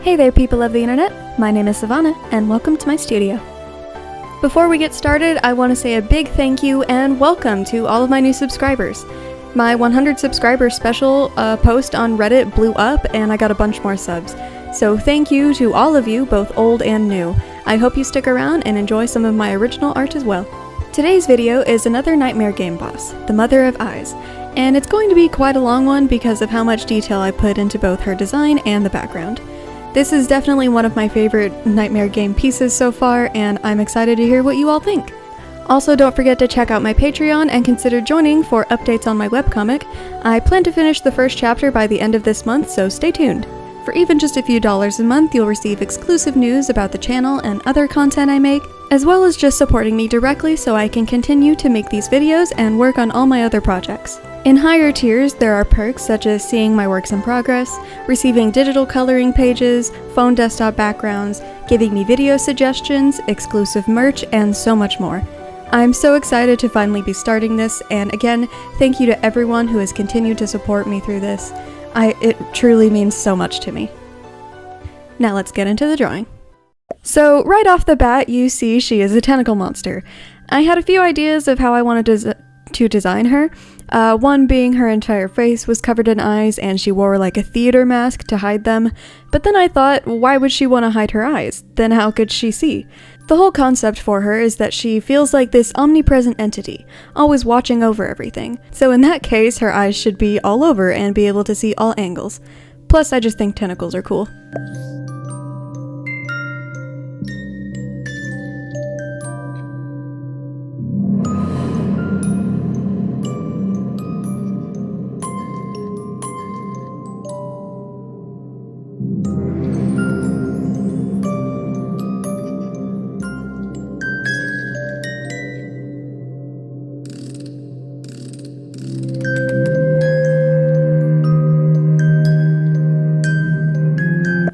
Hey there, people of the internet. My name is Sivana, and welcome to my studio. Before we get started, I want to say a big thank you and welcome to all of my new subscribers. My 100 subscribers special post on Reddit blew up, and I got a bunch more subs. So thank you to all of you, both old and new. I hope you stick around and enjoy some of my original art as well. Today's video is another Nightmare game boss, the Mother of Eyes, and it's going to be quite a long one because of how much detail I put into both her design and the background. This is definitely one of my favorite Nightmare game pieces so far, and I'm excited to hear what you all think. Also, don't forget to check out my Patreon and consider joining for updates on my webcomic. I plan to finish the first chapter by the end of this month, so stay tuned. For even just a few dollars a month, you'll receive exclusive news about the channel and other content I make, as well as just supporting me directly so I can continue to make these videos and work on all my other projects. In higher tiers, there are perks such as seeing my works in progress, receiving digital coloring pages, phone desktop backgrounds, giving me video suggestions, exclusive merch, and so much more. I'm so excited to finally be starting this, and again, thank you to everyone who has continued to support me through this. It truly means so much to me. Now let's get into the drawing. So right off the bat, you see she is a tentacle monster. I had a few ideas of how I wanted to design her. One being her entire face was covered in eyes and she wore like a theater mask to hide them. But then I thought, why would she want to hide her eyes? Then how could she see? The whole concept for her is that she feels like this omnipresent entity, always watching over everything. So in that case, her eyes should be all over and be able to see all angles. Plus, I just think tentacles are cool.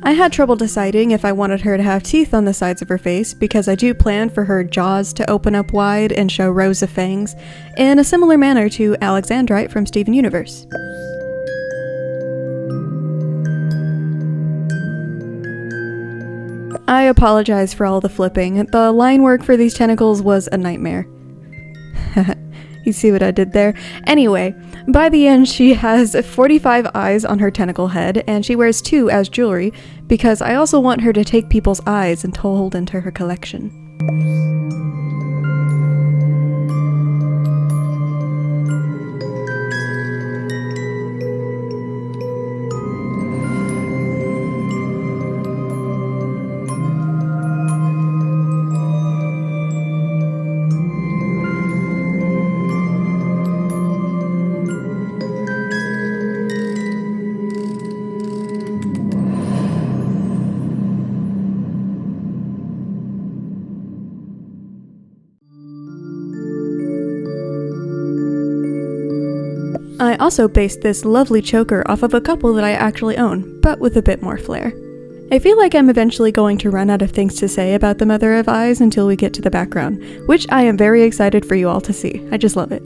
I had trouble deciding if I wanted her to have teeth on the sides of her face because I do plan for her jaws to open up wide and show rows of fangs, in a similar manner to Alexandrite from Steven Universe. I apologize for all the flipping. The line work for these tentacles was a nightmare. You see what I did there? Anyway, by the end she has 45 eyes on her tentacle head, and she wears 2 as jewelry, because I also want her to take people's eyes and hold into her collection. I also based this lovely choker off of a couple that I actually own, but with a bit more flair. I feel like I'm eventually going to run out of things to say about the Mother of Eyes until we get to the background, which I am very excited for you all to see. I just love it.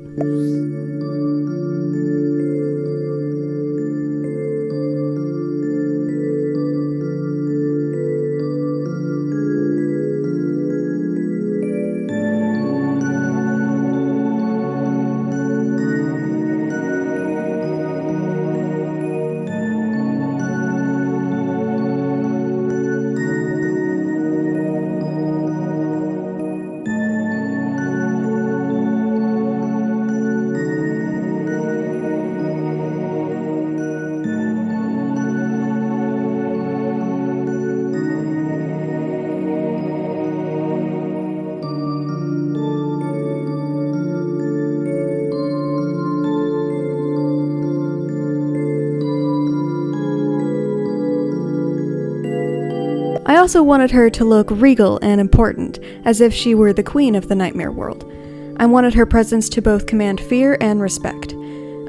I also wanted her to look regal and important, as if she were the queen of the nightmare world. I wanted her presence to both command fear and respect.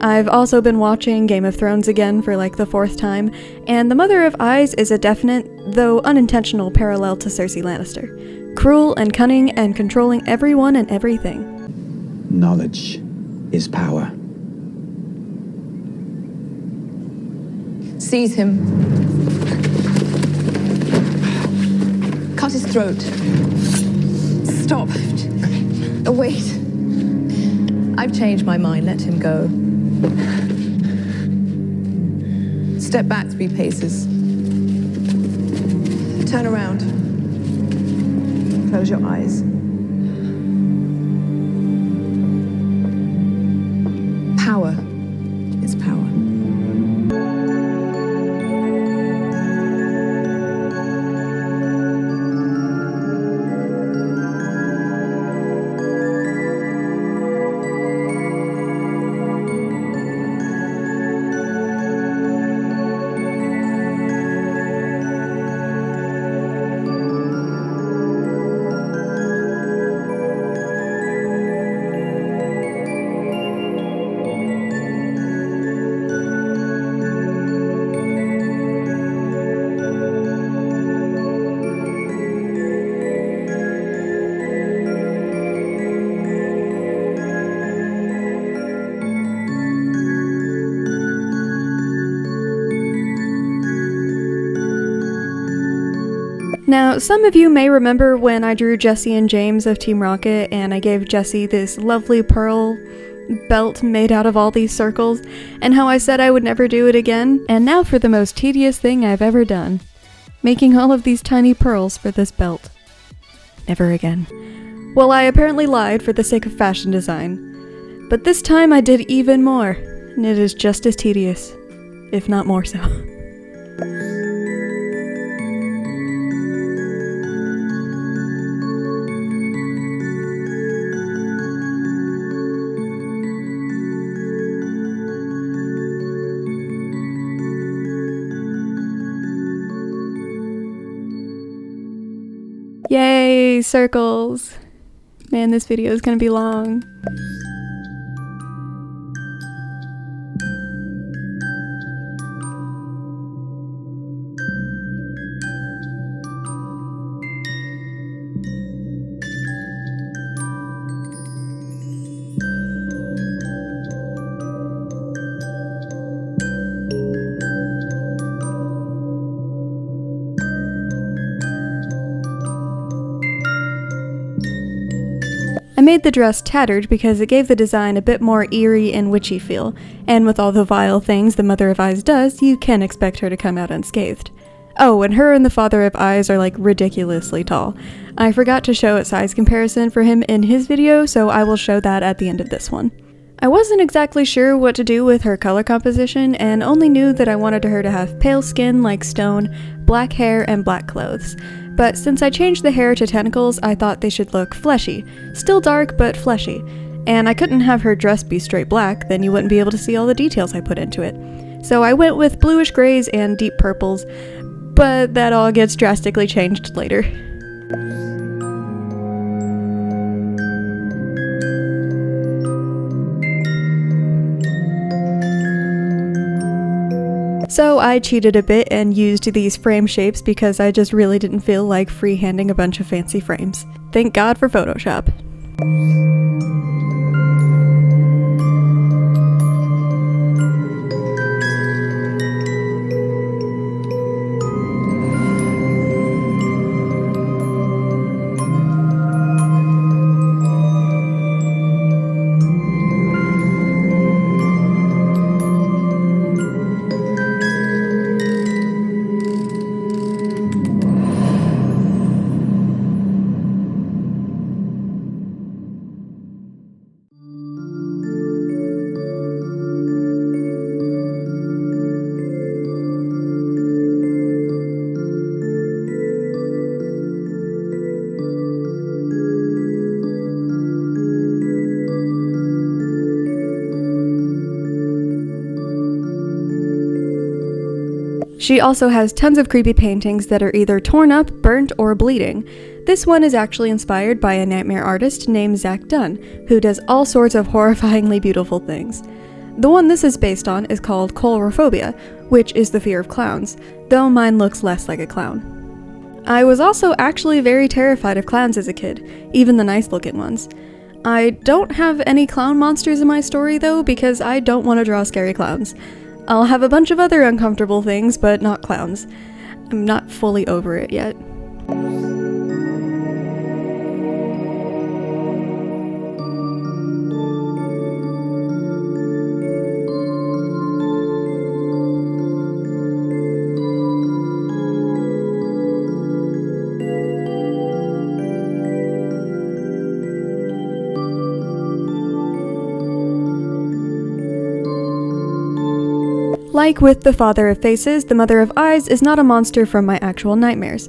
I've also been watching Game of Thrones again for like the 4th time, and the Mother of Eyes is a definite, though unintentional, parallel to Cersei Lannister. Cruel and cunning and controlling everyone and everything. Knowledge is power. Seize him. throat. Stop. Wait. I've changed my mind. Let him go. Step back 3 paces. Turn around. Close your eyes. Power is power. Now, some of you may remember when I drew Jesse and James of Team Rocket and I gave Jesse this lovely pearl belt made out of all these circles, and how I said I would never do it again. And now for the most tedious thing I've ever done. Making all of these tiny pearls for this belt. Never again. Well, I apparently lied for the sake of fashion design. But this time I did even more, and it is just as tedious, if not more so. Yay, circles! Man, this video is gonna be long. I made the dress tattered because it gave the design a bit more eerie and witchy feel, and with all the vile things the Mother of Eyes does, you can expect her to come out unscathed. Oh, and her and the Father of Eyes are like ridiculously tall. I forgot to show a size comparison for him in his video, so I will show that at the end of this one. I wasn't exactly sure what to do with her color composition, and only knew that I wanted her to have pale skin like stone, black hair, and black clothes. But since I changed the hair to tentacles, I thought they should look fleshy. Still dark, but fleshy. And I couldn't have her dress be straight black, then you wouldn't be able to see all the details I put into it. So I went with bluish grays and deep purples, but that all gets drastically changed later. So I cheated a bit and used these frame shapes because I just really didn't feel like freehanding a bunch of fancy frames. Thank God for Photoshop. She also has tons of creepy paintings that are either torn up, burnt, or bleeding. This one is actually inspired by a nightmare artist named Zach Dunn, who does all sorts of horrifyingly beautiful things. The one this is based on is called Coulrophobia, which is the fear of clowns, though mine looks less like a clown. I was also actually very terrified of clowns as a kid, even the nice-looking ones. I don't have any clown monsters in my story though, because I don't want to draw scary clowns. I'll have a bunch of other uncomfortable things, but not clowns. I'm not fully over it yet. Like with the Father of Faces, the Mother of Eyes is not a monster from my actual nightmares.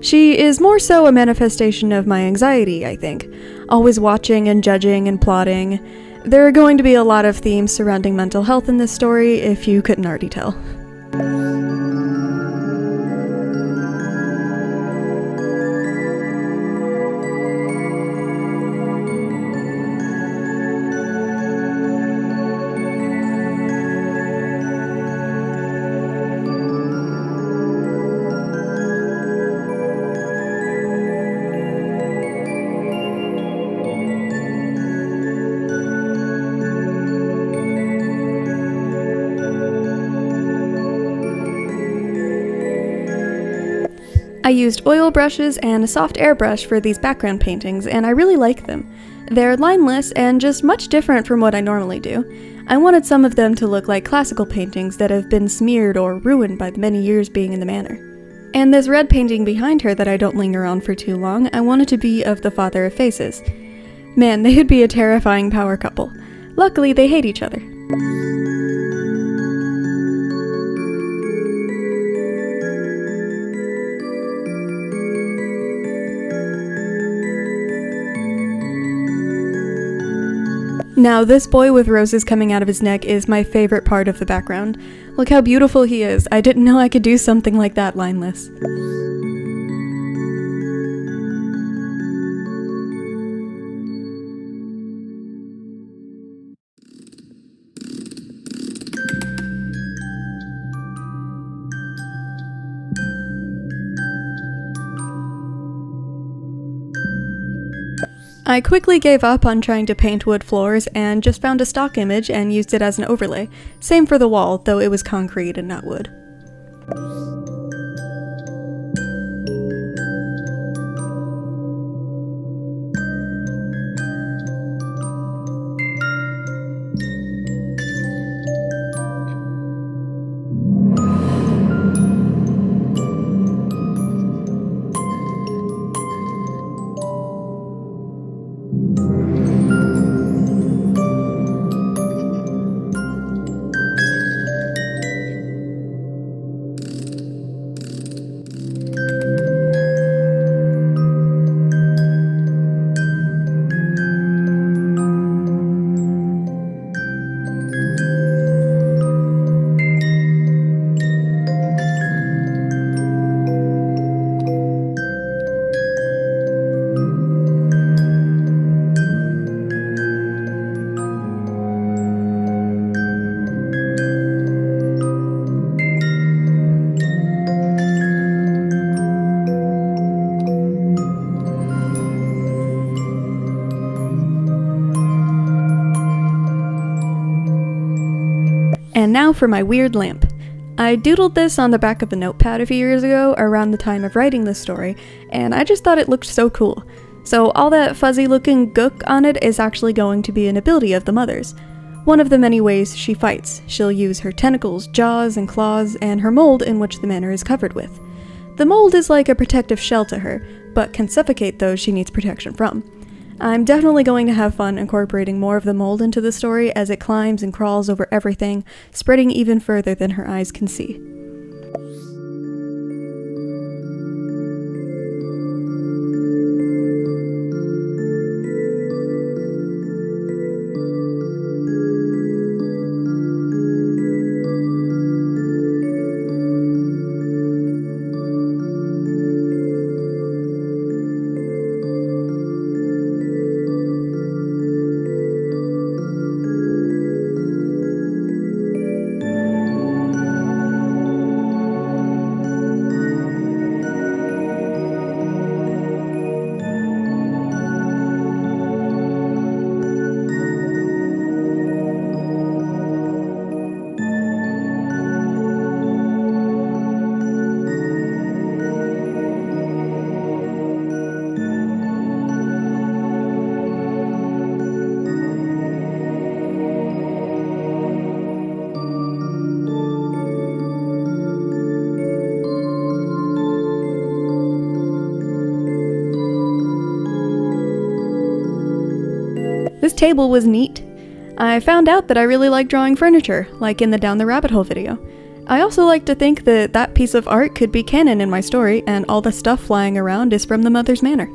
She is more so a manifestation of my anxiety, I think. Always watching and judging and plotting. There are going to be a lot of themes surrounding mental health in this story, if you couldn't already tell. I used oil brushes and a soft airbrush for these background paintings, and I really like them. They're lineless and just much different from what I normally do. I wanted some of them to look like classical paintings that have been smeared or ruined by the many years being in the manor. And this red painting behind her that I don't linger on for too long, I wanted to be of the Father of Faces. Man, they would be a terrifying power couple. Luckily, they hate each other. Now, this boy with roses coming out of his neck is my favorite part of the background. Look how beautiful he is. I didn't know I could do something like that lineless. I quickly gave up on trying to paint wood floors and just found a stock image and used it as an overlay. Same for the wall, though it was concrete and not wood. And now for my weird lamp. I doodled this on the back of a notepad a few years ago, around the time of writing this story, and I just thought it looked so cool. So all that fuzzy looking gook on it is actually going to be an ability of the mother's. One of the many ways she fights. She'll use her tentacles, jaws, and claws, and her mold in which the manor is covered with. The mold is like a protective shell to her, but can suffocate those she needs protection from. I'm definitely going to have fun incorporating more of the mold into the story as it climbs and crawls over everything, spreading even further than her eyes can see. This table was neat. I found out that I really like drawing furniture, like in the Down the Rabbit Hole video. I also like to think that that piece of art could be canon in my story, and all the stuff flying around is from the Mother's Manor.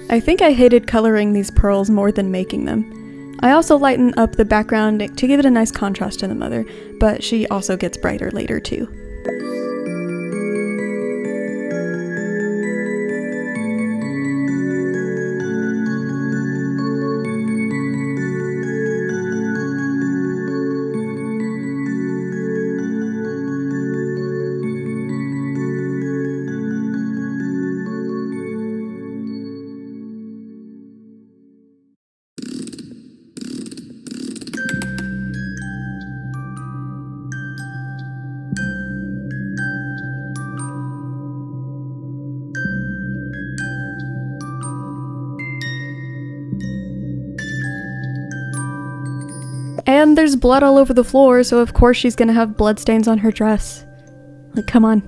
I think I hated coloring these pearls more than making them. I also lighten up the background to give it a nice contrast to the mother, but she also gets brighter later too. And there's blood all over the floor, so of course she's gonna have bloodstains on her dress. Like, come on.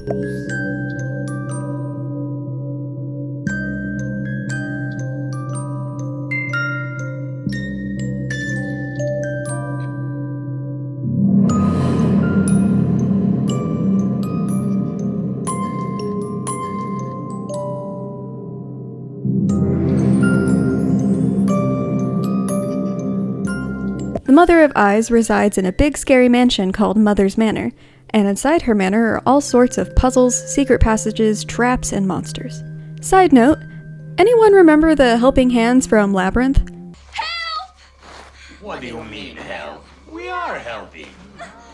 The Mother of Eyes resides in a big scary mansion called Mother's Manor, and inside her manor are all sorts of puzzles, secret passages, traps, and monsters. Side note, anyone remember the helping hands from Labyrinth? Help! What do you mean help? We are helping.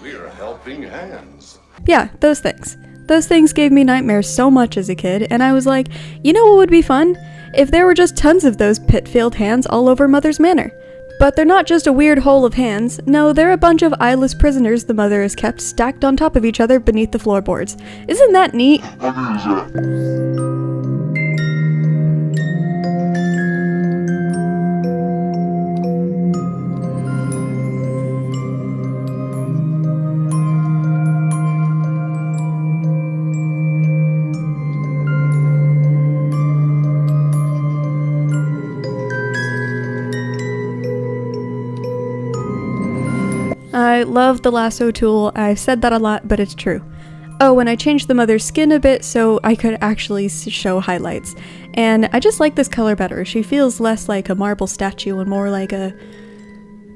We're helping hands. Yeah, those things. Those things gave me nightmares so much as a kid, and I was like, you know what would be fun? If there were just tons of those pit-filled hands all over Mother's Manor. But they're not just a weird hole of hands, no, they're a bunch of eyeless prisoners the mother has kept stacked on top of each other beneath the floorboards. Isn't that neat? I love the lasso tool. I've said that a lot, but it's true. Oh, and I changed the mother's skin a bit so I could actually show highlights. And I just like this color better. She feels less like a marble statue and more like a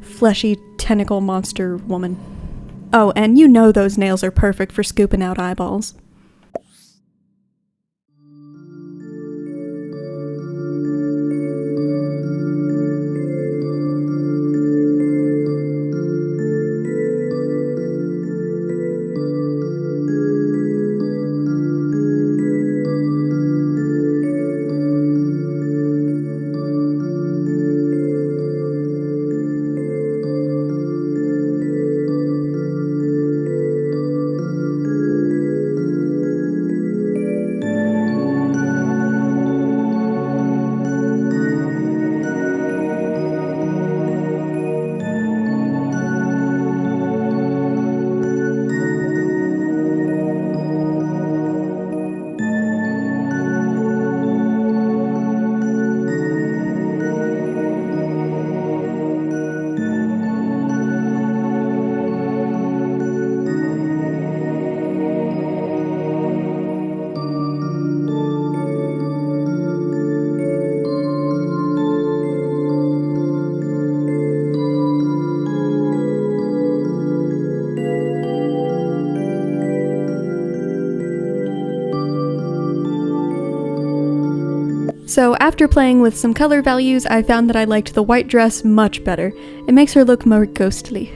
fleshy tentacle monster woman. Oh, and you know those nails are perfect for scooping out eyeballs. So after playing with some color values, I found that I liked the white dress much better. It makes her look more ghostly.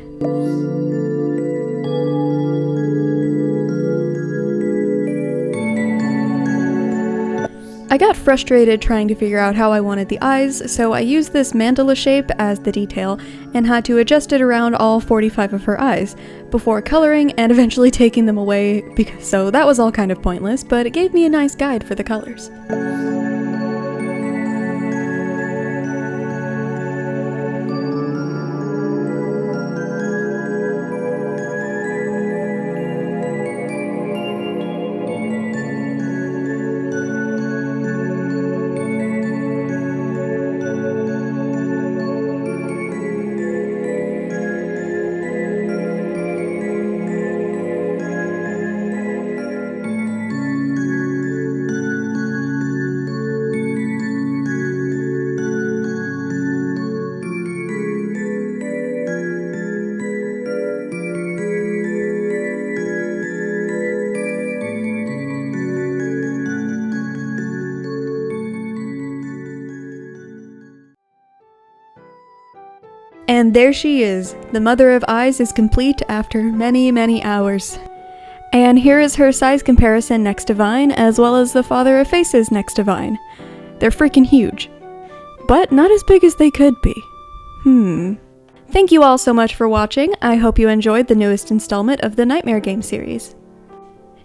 I got frustrated trying to figure out how I wanted the eyes, so I used this mandala shape as the detail and had to adjust it around all 45 of her eyes before coloring and eventually taking them away, so that was all kind of pointless, but it gave me a nice guide for the colors. And there she is. The Mother of Eyes is complete after many, many hours. And here is her size comparison next to Vine, as well as the Father of Faces next to Vine. They're freaking huge. But not as big as they could be. Thank you all so much for watching. I hope you enjoyed the newest installment of the Nightmare Game series.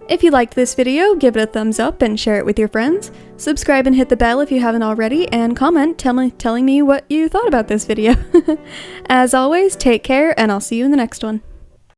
If you liked this video, give it a thumbs up and share it with your friends. Subscribe and hit the bell if you haven't already, and comment telling me what you thought about this video. As always, take care, and I'll see you in the next one.